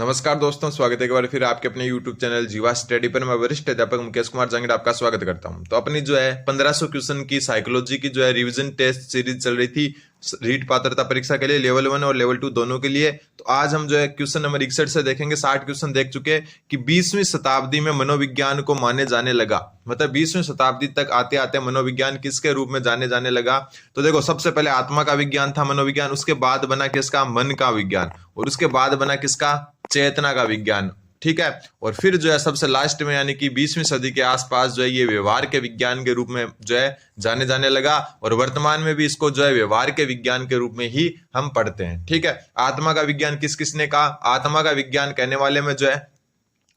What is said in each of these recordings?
नमस्कार दोस्तों, स्वागत है एक बार फिर आपके अपने YouTube चैनल जीवा स्टडी पर। मैं वरिष्ठ अध्यापक मुकेश कुमार जांगड़ आपका स्वागत करता हूं। तो अपनी जो है 1500 क्वेश्चन की साइकोलॉजी की जो है रिवीजन टेस्ट सीरीज चल रही थी रीट पात्रता परीक्षा के लिए, लेवल 1 और लेवल 2 दोनों के लिए। तो आज हम जो है क्वेश्चन नंबर 61 से देखेंगे। 60 क्वेश्चन देख चुके हैं कि 20वीं शताब्दी में मनोविज्ञान को माने जाने लगा, मतलब 20वीं शताब्दी तक आते आते मनोविज्ञान किसके रूप में जाने जाने लगा। तो देखो, सबसे पहले आत्मा का विज्ञान था मनोविज्ञान, उसके बाद बना किसका, मन का विज्ञान, और उसके बाद बना किसका, चेतना का विज्ञान। ठीक है, और फिर जो है सबसे लास्ट में यानी कि 20वीं सदी के आसपास जो है ये व्यवहार के विज्ञान के रूप में जो है जाने जाने लगा, और वर्तमान में भी इसको जो है व्यवहार के विज्ञान के रूप में ही हम पढ़ते हैं। ठीक है, आत्मा का विज्ञान किस किसने कहा, आत्मा का विज्ञान कहने वाले में जो है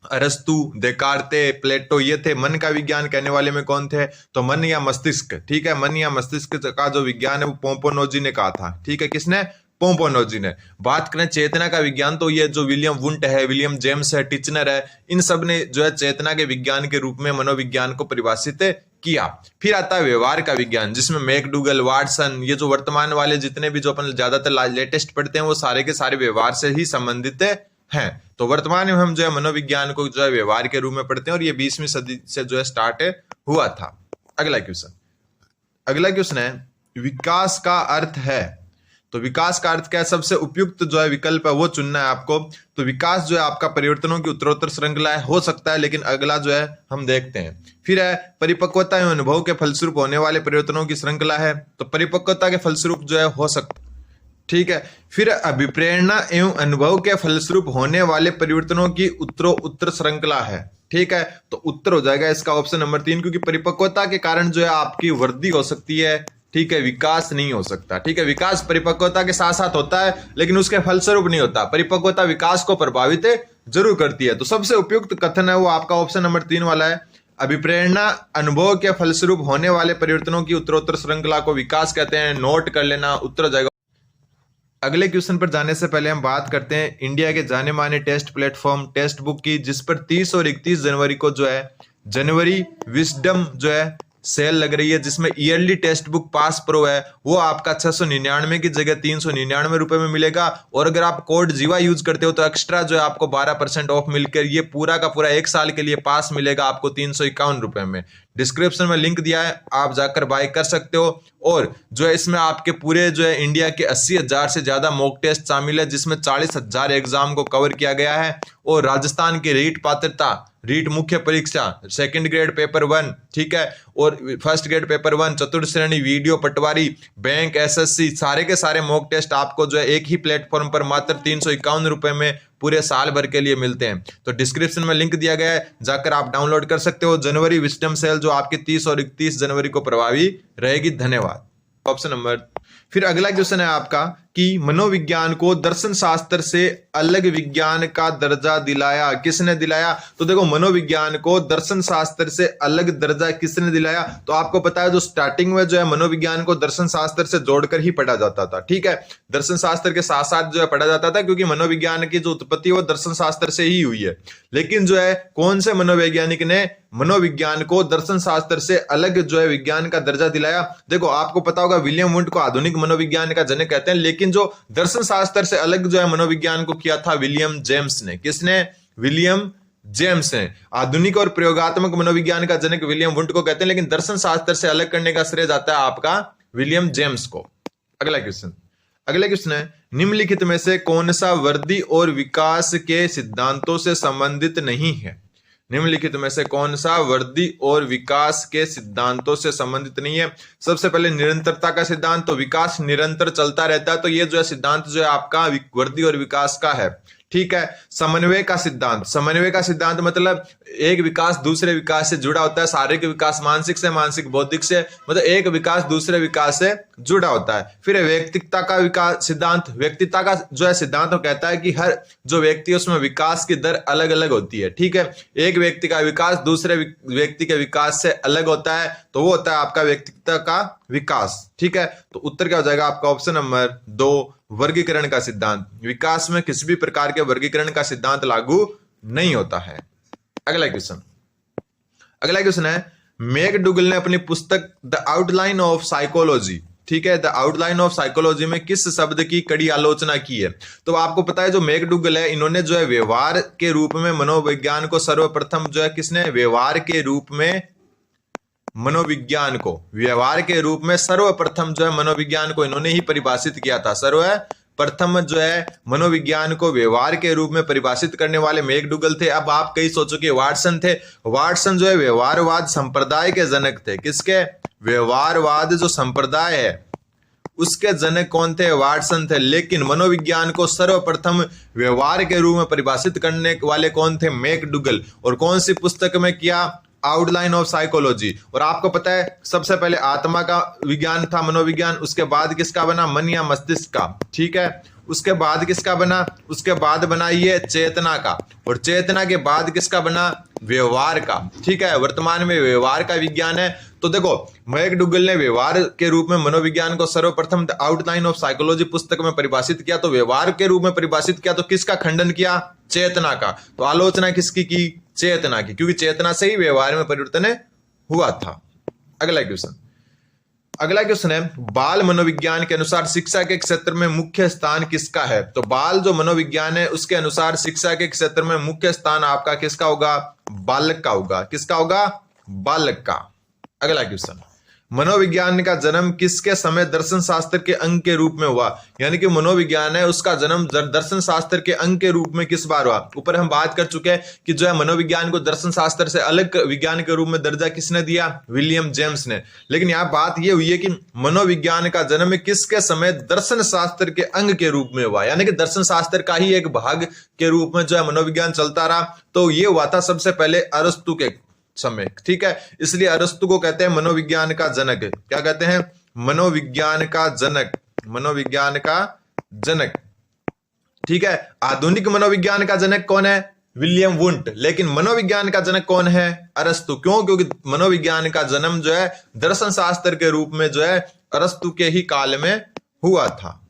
अरस्तु, देकार्ते, प्लेटो ये थे। मन का विज्ञान कहने वाले में कौन थे, तो मन या मस्तिष्क। ठीक है, मन या मस्तिष्क का जो विज्ञान है वो पोम्पोनोजी ने कहा था। ठीक है, किसने, पोम्पोनोजी ने। बात करें चेतना का विज्ञान तो ये जो विलियम वुंट है, विलियम जेम्स है, टिचनर है, इन सब ने जो है चेतना के विज्ञान के रूप में मनोविज्ञान को परिभाषित किया। फिर आता है व्यवहार का विज्ञान, जिसमें मैकडूगल, वाटसन, ये जो वर्तमान वाले जितने भी जो अपन ज्यादातर लेटेस्ट पढ़ते हैं वो सारे के सारे व्यवहार से ही संबंधित हैं। तो वर्तमान में हम जो है मनोविज्ञान को जो है व्यवहार के रूप में पढ़ते हैं, और ये 20वीं सदी से जो है स्टार्ट हुआ था। अगला क्वेश्चन है विकास का अर्थ है। तो विकास का अर्थ क्या है, सबसे उपयुक्त जो है विकल्प है वो चुनना है आपको। तो विकास जो है आपका परिवर्तनों की उत्तरोत्तर श्रृंखला है, हो सकता है, लेकिन अगला जो है हम देखते हैं। फिर है परिपक्वता एवं अनुभव के फलस्वरूप होने वाले परिवर्तनों की श्रृंखला है। तो परिपक्वता के फलस्वरूप जो है हो सकता, ठीक है। फिर अभिप्रेरणा एवं अनुभव के फलस्वरूप होने वाले परिवर्तनों की उत्तरोत्तर श्रृंखला है। ठीक है, तो उत्तर हो जाएगा इसका ऑप्शन नंबर 3, क्योंकि परिपक्वता के कारण जो है आपकी वृद्धि हो सकती है। ठीक है, विकास नहीं हो सकता। ठीक है, विकास परिपक्वता के साथ साथ होता है, लेकिन उसके फलस्वरूप नहीं होता। परिपक्वता विकास को प्रभावित जरूर करती है। तो सबसे उपयुक्त कथन है वो आपका ऑप्शन नंबर 3 वाला है। अभिप्रेरणा अनुभव के फलस्वरूप होने वाले परिवर्तनों की उत्तरोत्तर श्रृंखला को विकास कहते हैं। नोट कर लेना, उत्तर हो जाएगा। अगले क्वेश्चन पर जाने से पहले हम बात करते हैं इंडिया के जाने माने टेस्ट प्लेटफॉर्म टेस्ट बुक की, जिस पर 30 और 31 जनवरी को जो है जनवरी विजडम जो है सेल लग रही है, जिसमें yearly test book pass pro है वो आपका 699 की जगह 399 रुपए में मिलेगा। और अगर आप कोड जीवा यूज करते हो तो एक्स्ट्रा जो है आपको 12% ऑफ मिलकर ये पूरा का पूरा 1 साल के लिए पास मिलेगा आपको 351 रुपए में। डिस्क्रिप्शन में लिंक दिया है, आप जाकर बाय कर सकते हो। और जो है इसमें आपके पूरे जो है इंडिया के 80,000 से ज्यादा मॉक टेस्ट शामिल है, जिसमें 40,000 एग्जाम को कवर किया गया है। और राजस्थान की रीट पात्रता, रीट मुख्य परीक्षा, सेकंड ग्रेड पेपर 1, ठीक है, और फर्स्ट ग्रेड पेपर 1, चतुर्थ श्रेणी, वीडियो पटवारी, बैंक, एसएससी, सारे के सारे मॉक टेस्ट आपको जो है एक ही प्लेटफॉर्म पर मात्र 351 रुपए में पूरे साल भर के लिए मिलते हैं। तो डिस्क्रिप्शन में लिंक दिया गया है, जाकर आप डाउनलोड कर सकते हो। जनवरी विजडम सेल जो आपके 30 और 31 जनवरी को प्रभावी रहेगी। धन्यवाद। ऑप्शन नंबर, फिर अगला क्वेश्चन है आपका कि मनोविज्ञान को दर्शन शास्त्र से अलग विज्ञान का दर्जा दिलाया, किसने दिलाया। तो देखो, मनोविज्ञान को दर्शन शास्त्र से अलग दर्जा किसने दिलाया। तो आपको पता है जो स्टार्टिंग में जो है मनोविज्ञान को दर्शन शास्त्र से जोड़कर ही पढ़ा जाता था। ठीक है, दर्शन शास्त्र के साथ साथ जो है पढ़ा जाता था, क्योंकि मनोविज्ञान की जो उत्पत्ति है वो दर्शन शास्त्र से ही हुई है। लेकिन जो है कौन से मनोवैज्ञानिक ने मनोविज्ञान को दर्शन शास्त्र से अलग जो है विज्ञान का दर्जा दिलाया। देखो, आपको पता होगा विलियम वुंट को आधुनिक मनोविज्ञान का जनक कहते हैं, लेकिन जो दर्शन शास्त्र से अलग जो है मनोविज्ञान को किया था विलियम जेम्स ने। किसने, विलियम जेम्स ने। आधुनिक और प्रयोगात्मक मनोविज्ञान का जनक विलियम वुंट को कहते हैं, लेकिन दर्शन शास्त्र से अलग करने का श्रेय जाता है आपका विलियम जेम्स को। अगला क्वेश्चन है निम्नलिखित में से कौन सा वृद्धि और विकास के सिद्धांतों से संबंधित नहीं है। निम्नलिखित में से कौन सा वृद्धि और विकास के सिद्धांतों से संबंधित नहीं है। सबसे पहले निरंतरता का सिद्धांत, तो विकास निरंतर चलता रहता है, तो ये जो है सिद्धांत जो है आपका वृद्धि और विकास का है। ठीक है, समन्वय का सिद्धांत मतलब एक विकास दूसरे विकास से जुड़ा होता है। शारीरिक विकास मानसिक से, मानसिक बौद्धिक से, मतलब एक विकास दूसरे विकास से जुड़ा होता है। फिर व्यक्तित्व का विकास सिद्धांत, व्यक्तित्व का जो है सिद्धांत वो कहता है कि हर जो व्यक्ति है उसमें विकास की दर अलग अलग होती है। ठीक है, एक व्यक्ति का विकास दूसरे व्यक्ति के विकास से अलग होता है, तो वो होता है आपका व्यक्तित्व का विकास। ठीक है, तो उत्तर क्या हो जाएगा आपका ऑप्शन नंबर 2, वर्गीकरण का सिद्धांत। विकास में किसी भी प्रकार के वर्गीकरण का सिद्धांत लागू नहीं होता है। अगला क्वेश्चन है मैकडूगल ने अपनी पुस्तक द आउटलाइन ऑफ साइकोलॉजी ठीक है, द आउटलाइन ऑफ साइकोलॉजी में किस शब्द की कड़ी आलोचना की है? तो आपको पता है जो मैकडूगल है, इन्होंने जो है व्यवहार के रूप में मनोविज्ञान को सर्वप्रथम जो है किसने व्यवहार के रूप में मनोविज्ञान को व्यवहार के रूप में सर्वप्रथम जो है मनोविज्ञान को इन्होंने ही परिभाषित किया था। सर्वप्रथम जो है मनोविज्ञान को व्यवहार के रूप में परिभाषित करने वाले मैकडूगल थे। अब आप कई सोचो कि वाटसन थे। वाटसन जो है व्यवहारवाद संप्रदाय के जनक थे। किसके? व्यवहारवाद जो संप्रदाय है उसके जनक कौन थे? वाटसन थे। लेकिन मनोविज्ञान को सर्वप्रथम व्यवहार के रूप में परिभाषित करने वाले कौन थे? मैकडूगल। और कौन सी पुस्तक में किया? Outline of psychology. और आपको पता है सबसे पहले आत्मा का विज्ञान था मनोविज्ञान, उसके बाद किसका बना? मन या मस्तिष्क का। ठीक है, उसके बाद किसका बना? उसके बाद बना ये चेतना का। और चेतना के बाद किसका बना? व्यवहार का। ठीक है, वर्तमान में व्यवहार का विज्ञान है। तो देखो मैकडूगल ने व्यवहार के रूप में मनोविज्ञान को सर्वप्रथम आउटलाइन ऑफ साइकोलॉजी पुस्तक में परिभाषित किया। तो व्यवहार के रूप में परिभाषित किया तो किसका खंडन किया? चेतना का। तो आलोचना किसकी की? चेतना की, क्योंकि चेतना से ही व्यवहार में परिवर्तन हुआ था। अगला क्वेश्चन है बाल मनोविज्ञान के अनुसार शिक्षा के क्षेत्र में मुख्य स्थान किसका है? तो बाल जो मनोविज्ञान है उसके अनुसार शिक्षा के क्षेत्र में मुख्य स्थान आपका किसका होगा? बालक का होगा। किसका होगा? बालक का। अगला क्वेश्चन, मनोविज्ञान का जन्म किसके समय दर्शन शास्त्र के अंग के रूप में हुआ? यानी कि मनोविज्ञान है उसका जन्म दर्शन शास्त्र के अंग के रूप में किस बार हुआ? ऊपर हम बात कर चुके हैं कि जो है मनोविज्ञान को दर्शन शास्त्र से अलग विज्ञान के रूप में दर्जा किसने दिया? विलियम जेम्स ने। लेकिन यहाँ बात यह हुई है कि मनोविज्ञान का जन्म किसके समय दर्शन शास्त्र के अंग के रूप में हुआ, यानी कि दर्शन शास्त्र का ही एक भाग के रूप में जो है मनोविज्ञान चलता रहा। तो ये हुआ था सबसे पहले अरस्तु के समय। ठीक है, इसलिए अरस्तु को कहते हैं मनोविज्ञान का जनक। क्या कहते हैं? मनोविज्ञान का जनक। मनोविज्ञान का जनक। ठीक है, आधुनिक मनोविज्ञान का जनक कौन है? William Wundt. लेकिन मनोविज्ञान का जनक कौन है? अरस्तु। क्यों? क्योंकि मनोविज्ञान का जन्म जो है दर्शन शास्त्र के रूप में जो है अरस्तु के ही काल में हुआ था।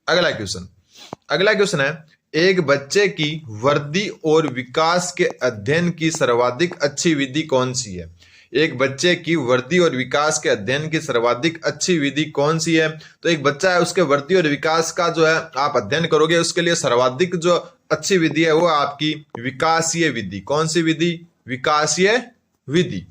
अगला क्वेश्चन है एक बच्चे की वृद्धि और विकास के अध्ययन की सर्वाधिक अच्छी विधि कौन सी है? एक बच्चे की वृद्धि और विकास के अध्ययन की सर्वाधिक अच्छी विधि कौन सी है? तो एक बच्चा है उसके वृद्धि और विकास का जो है आप अध्ययन करोगे, उसके लिए सर्वाधिक जो अच्छी विधि है वो आपकी विकासीय विधि। कौन सी विधि? विकासीय विधि।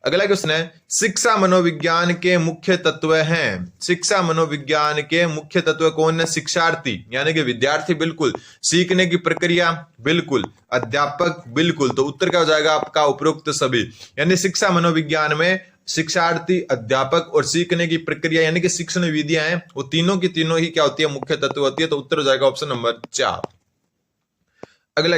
अगला क्वेश्चन है शिक्षा मनोविज्ञान के मुख्य तत्व हैं। शिक्षा मनोविज्ञान के मुख्य तत्व कौन है? शिक्षार्थी यानी कि विद्यार्थी, बिल्कुल। सीखने की प्रक्रिया, बिल्कुल। अध्यापक, बिल्कुल। तो उत्तर क्या हो जाएगा आपका? उपरोक्त सभी। यानी शिक्षा मनोविज्ञान में शिक्षार्थी, अध्यापक और सीखने की प्रक्रिया यानी कि शिक्षण विधियां हैं, वो तीनों की तीनों ही क्या होती है? मुख्य तत्व होती है। तो उत्तर हो जाएगा ऑप्शन नंबर 4। अगला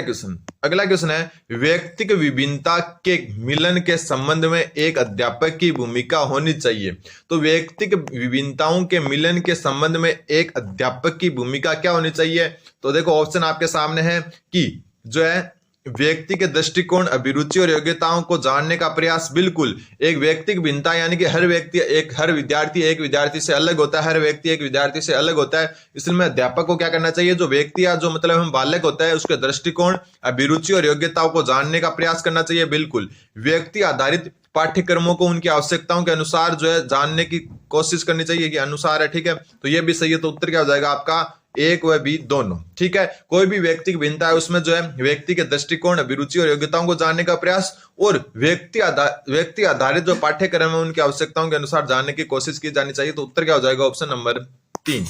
क्वेश्चन है व्यक्तिक विभिन्नता के मिलन के संबंध में एक अध्यापक की भूमिका होनी चाहिए। तो व्यक्तिक विभिन्नताओं के मिलन के संबंध में एक अध्यापक की भूमिका क्या होनी चाहिए? तो देखो ऑप्शन आपके सामने है कि जो है व्यक्ति के दृष्टिकोण, अभिरुचि और योग्यताओं को जानने का प्रयास, बिल्कुल। एक व्यक्तिक भिन्नता यानी कि हर विद्यार्थी एक विद्यार्थी से अलग होता है, हर व्यक्ति एक विद्यार्थी से अलग होता है। इसलिए अध्यापक को क्या करना चाहिए? जो व्यक्ति या जो मतलब हम बालक होता है उसके दृष्टिकोण, अभिरुचि और योग्यताओं को जानने का प्रयास करना चाहिए, बिल्कुल। व्यक्ति आधारित पाठ्यक्रमों को उनकी आवश्यकताओं के अनुसार जो है जानने की कोशिश करनी चाहिए कि अनुसार है। ठीक है, तो ये भी सही है। तो उत्तर क्या हो जाएगा आपका? एक व बी दोनों। ठीक है, कोई भी व्यक्ति की भिन्नता है उसमें जो है व्यक्ति के दृष्टिकोण, अभिरुचि और योग्यताओं को जानने का प्रयास और व्यक्ति आधारित जो पाठ्यक्रम है उनकी आवश्यकताओं के अनुसार जानने की कोशिश की जानी चाहिए। तो उत्तर क्या हो जाएगा? Option number 3।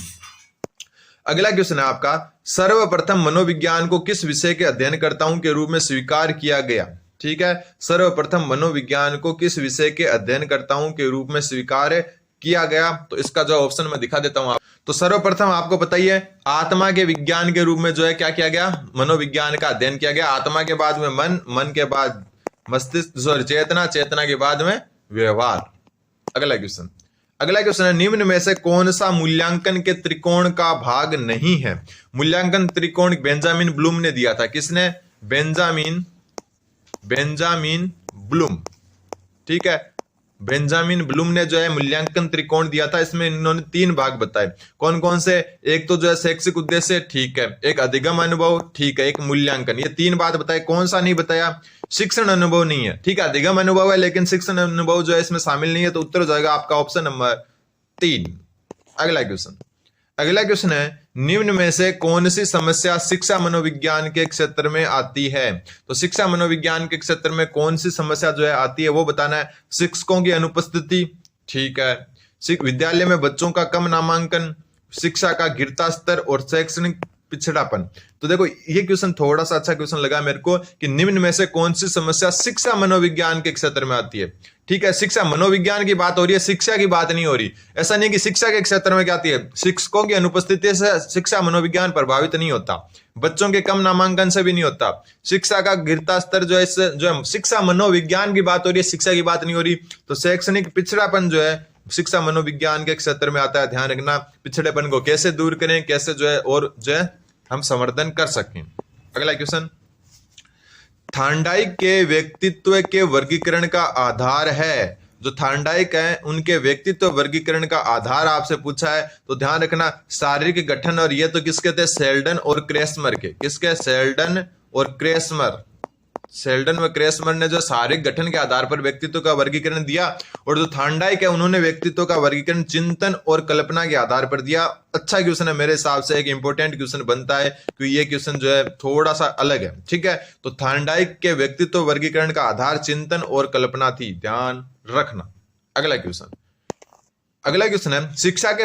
अगला क्वेश्चन है आपका सर्वप्रथम मनोविज्ञान को किस विषय के अध्ययनकर्ताओं के रूप में स्वीकार किया गया? ठीक है, सर्वप्रथम मनोविज्ञान को किस विषय के अध्ययनकर्ताओं के रूप में स्वीकार किया गया? तो इसका जो ऑप्शन मैं दिखा देता हूं। तो सर्वप्रथम आपको पता ही है आत्मा के विज्ञान के रूप में जो है क्या किया गया? मनोविज्ञान का अध्ययन किया गया। आत्मा के बाद में मन के बाद मस्तिष्क, चेतना के बाद में व्यवहार। अगला क्वेश्चन है निम्न में से कौन सा मूल्यांकन के त्रिकोण का भाग नहीं है? मूल्यांकन त्रिकोण बेंजामिन ब्लूम ने दिया था। किसने? Benjamin Bloom. ठीक है, बेंजामिन ब्लूम ने जो है मूल्यांकन त्रिकोण दिया था, इसमें इन्होंने 3 भाग बताए। कौन कौन से? एक तो जो है शैक्षिक उद्देश्य, ठीक है, एक अधिगम अनुभव, ठीक है, एक मूल्यांकन। ये 3 बात बताए। कौन सा नहीं बताया? शिक्षण अनुभव नहीं है, ठीक है, अधिगम अनुभव है लेकिन शिक्षण अनुभव जो है इसमें शामिल नहीं है, तो उत्तर हो जाएगा आपका ऑप्शन नंबर 3। अगला क्वेश्चन है, निम्न में से कौन सी समस्या शिक्षा मनोविज्ञान के क्षेत्र में आती है? तो शिक्षा मनोविज्ञान के क्षेत्र में कौन सी समस्या जो है आती है वो बताना है। शिक्षकों की अनुपस्थिति, ठीक है, विद्यालय में बच्चों का कम नामांकन, शिक्षा का गिरता स्तर और शैक्षणिक पिछड़ापन। तो देखो ये क्वेश्चन थोड़ा सा अच्छा क्वेश्चन लगा मेरे को कि निम्न में से कौन सी समस्या शिक्षा मनोविज्ञान के क्षेत्र में आती है। ठीक है, शिक्षा मनोविज्ञान की बात हो रही है, शिक्षा की बात नहीं हो रही। ऐसा नहीं कि शिक्षा के क्षेत्र में क्या आती है, शिक्षकों की अनुपस्थिति से शिक्षा मनोविज्ञान प्रभावित नहीं होता, बच्चों के कम नामांकन से भी नहीं होता, शिक्षा का गिरता स्तर जो है इससे जो है शिक्षा मनोविज्ञान की बात हो रही है, शिक्षा की बात नहीं हो रही। तो शैक्षणिक पिछड़ापन जो है शिक्षा मनोविज्ञान के क्षेत्र में आता है। ध्यान रखना, पिछड़ेपन को कैसे दूर करें, कैसे जो है और जो है हम संवर्धन कर सकें। अगला क्वेश्चन, थार्नडाइक के व्यक्तित्व के वर्गीकरण का आधार है। जो थार्नडाइक है उनके व्यक्तित्व वर्गीकरण का आधार आपसे पूछा है, तो ध्यान रखना शारीरिक गठन, और ये तो किसके थे, शेल्डन और क्रेसमर के। किसके? शेल्डन और क्रेसमर। शेल्डन व क्रेसमर ने जो शारीरिक गठन के आधार पर व्यक्तित्व का वर्गीकरण दिया, और जो थार्नडाइक है उन्होंने व्यक्तित्व का वर्गीकरण चिंतन और कल्पना के आधार पर दिया। अच्छा क्वेश्चन है, मेरे हिसाब से एक इंपॉर्टेंट क्वेश्चन बनता है क्योंकि ये क्वेश्चन जो है थोड़ा सा अलग है। ठीक है, तो थार्नडाइक के व्यक्तित्व वर्गीकरण का आधार चिंतन और कल्पना थी, ध्यान रखना। अगला क्वेश्चन है, शिक्षा के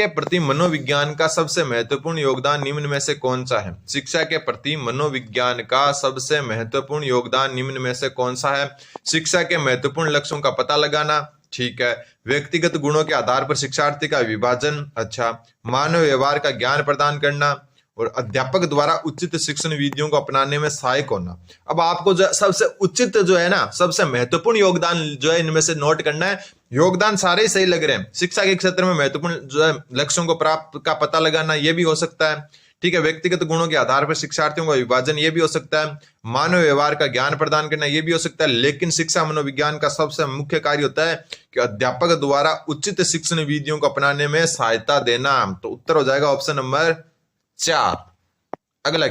प्रति मनोविज्ञान का सबसे महत्वपूर्ण योगदान निम्न में से कौन सा है? शिक्षा के प्रति मनोविज्ञान का सबसे महत्वपूर्ण योगदान निम्न में से कौन सा है? शिक्षा के महत्वपूर्ण लक्ष्यों का पता लगाना, ठीक है, व्यक्तिगत गुणों के आधार पर शिक्षार्थी का विभाजन, अच्छा, मानव व्यवहार का ज्ञान प्रदान करना, और अध्यापक द्वारा उचित शिक्षण विधियों को अपनाने में सहायक होना। अब आपको जो सबसे उचित जो है ना, सबसे महत्वपूर्ण योगदान जो है इनमें से नोट करना है। योगदान सारे ही सही लग रहे हैं। शिक्षा के क्षेत्र में महत्वपूर्ण जो है लक्ष्यों को प्राप्त का पता लगाना, ये भी हो सकता है, ठीक है, व्यक्तिगत गुणों के आधार पर शिक्षार्थियों का विभाजन, ये भी हो सकता है, मानव व्यवहार का ज्ञान प्रदान करना, ये भी हो सकता है। लेकिन शिक्षा मनोविज्ञान का सबसे मुख्य कार्य होता है कि अध्यापक द्वारा उचित शिक्षण विधियों को अपनाने में सहायता देना। तो उत्तर हो जाएगा ऑप्शन नंबर 4। अगला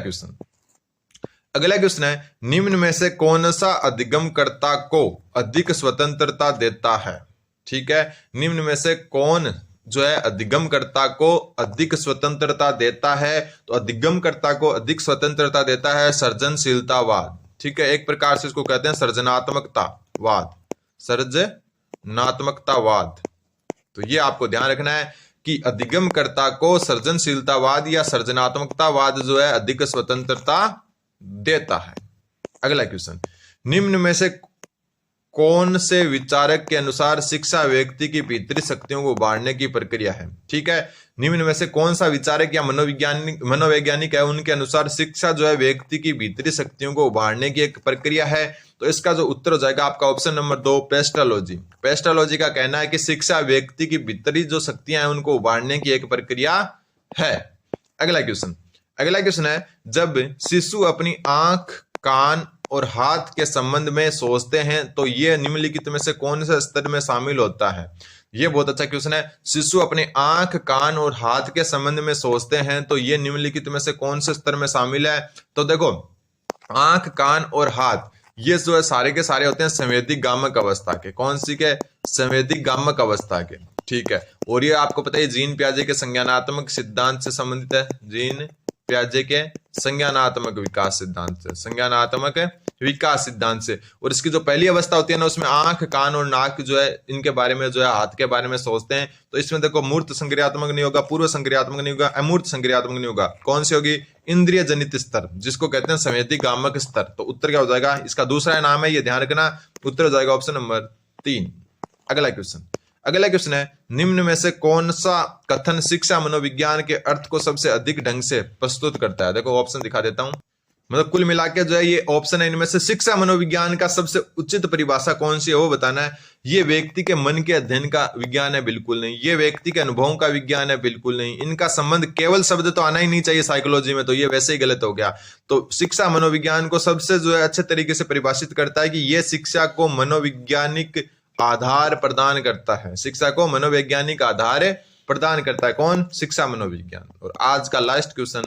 क्वेश्चन है, निम्न में से कौन सा अधिगमकर्ता को अधिक स्वतंत्रता देता है? ठीक है, निम्न में से कौन जो है अधिगमकर्ता को अधिक स्वतंत्रता देता है? तो अधिगमकर्ता को अधिक स्वतंत्रता देता है सृजनशीलतावाद। ठीक है, एक प्रकार से इसको कहते हैं सृजनात्मकतावाद। तो ये आपको ध्यान रखना है कि अधिगमकर्ता को सृजनशीलतावाद या सृजनात्मकतावाद जो है अधिक स्वतंत्रता देता है। अगला क्वेश्चन, निम्न में से कौन से विचारक के अनुसार शिक्षा व्यक्ति की भीतरी शक्तियों को उभारने की प्रक्रिया है? ठीक है, निम्न में से कौन सा विचारक या मनोवैज्ञानिक है, उनके अनुसार शिक्षा जो है व्यक्ति की भीतरी शक्तियों को उभारने की एक प्रक्रिया है? तो इसका जो उत्तर हो जाएगा आपका ऑप्शन नंबर 2, पेस्टोलॉजी। पेस्टोलॉजी का कहना है कि शिक्षा व्यक्ति की भीतरी जो शक्तियां हैं उनको उभारने की एक प्रक्रिया है। अगला क्वेश्चन है, जब शिशु अपनी आंख, कान और हाथ के संबंध में सोचते हैं तो ये निम्नलिखित में से कौन से स्तर में शामिल होता है? ये बहुत अच्छा क्वेश्चन है। शिशु अपने आंख, कान और हाथ के संबंध में सोचते हैं तो ये निम्नलिखित में से कौन से स्तर में शामिल है? तो देखो, आंख, कान और हाथ ये जो है सारे के सारे होते हैं संवेदी गामक अवस्था के। कौन सी के? संवेदी गामक अवस्था के। ठीक है, और ये आपको पता है जीन पियाजे के संज्ञानात्मक सिद्धांत से संबंधित है। जीन पियाजे के संज्ञानात्मक विकास सिद्धांत से। और इसकी जो पहली अवस्था होती है ना, उसमें आंख, कान और नाक जो है इनके बारे में जो है हाथ के बारे में सोचते हैं। तो इसमें देखो मूर्त संक्रियात्मक नहीं होगा, पूर्व संक्रियात्मक नहीं होगा, अमूर्त संक्रियात्मक नहीं होगा। कौन सी होगी? इंद्रिय जनित स्तर, जिसको कहते हैं संवेदी गामक स्तर। तो उत्तर क्या हो जाएगा? इसका दूसरा नाम है, ये ध्यान रखना, उत्तर हो जाएगा ऑप्शन नंबर 3। अगला क्वेश्चन है, निम्न में से कौन सा कथन शिक्षा मनोविज्ञान के अर्थ को सबसे अधिक ढंग से प्रस्तुत करता है? देखो ऑप्शन दिखा देता हूं, मतलब कुल मिलाकर जो है ये ऑप्शन है, इनमें से शिक्षा मनोविज्ञान का सबसे उचित परिभाषा कौन सी है वो बताना है। ये व्यक्ति के मन के अध्ययन का विज्ञान है, बिल्कुल नहीं। ये व्यक्ति के अनुभवों का विज्ञान है, बिल्कुल नहीं। इनका संबंध, केवल शब्द तो आना ही नहीं चाहिए साइकोलॉजी में, तो ये वैसे ही गलत हो गया। तो शिक्षा मनोविज्ञान को सबसे जो है अच्छे तरीके से परिभाषित करता है कि ये शिक्षा को मनोवैज्ञानिक आधार प्रदान करता है। शिक्षा को मनोवैज्ञानिक आधार प्रदान करता है कौन? शिक्षा मनोविज्ञान। और आज का लास्ट क्वेश्चन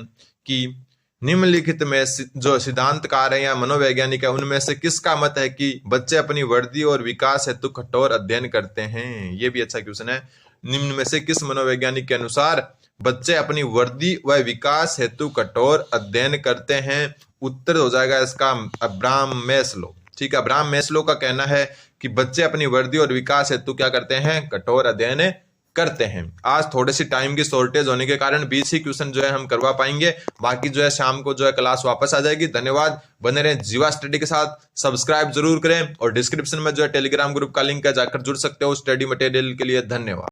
कि निम्नलिखित में जो सिद्धांतकार है या मनोवैज्ञानिक है उनमें से किसका मत है कि बच्चे अपनी वृद्धि और विकास हेतु कठोर अध्ययन करते हैं? ये भी अच्छा क्वेश्चन है। निम्न में से किस मनोवैज्ञानिक के अनुसार बच्चे अपनी वृद्धि व विकास हेतु कठोर अध्ययन करते हैं? उत्तर हो जाएगा इसका अब्राहम मैस्लो। ठीक है, अब्राहम मैस्लो का कहना है कि बच्चे अपनी वृद्धि और विकास हेतु क्या करते हैं? कठोर अध्ययन करते हैं। आज थोड़े सी टाइम की शॉर्टेज होने के कारण 20 ही क्वेश्चन जो है हम करवा पाएंगे, बाकी जो है शाम को जो है क्लास वापस आ जाएगी। धन्यवाद, बने रहें जीवा स्टडी के साथ, सब्सक्राइब जरूर करें और डिस्क्रिप्शन में जो है टेलीग्राम ग्रुप का लिंक है, जाकर जुड़ सकते हो स्टडी मटेरियल के लिए। धन्यवाद।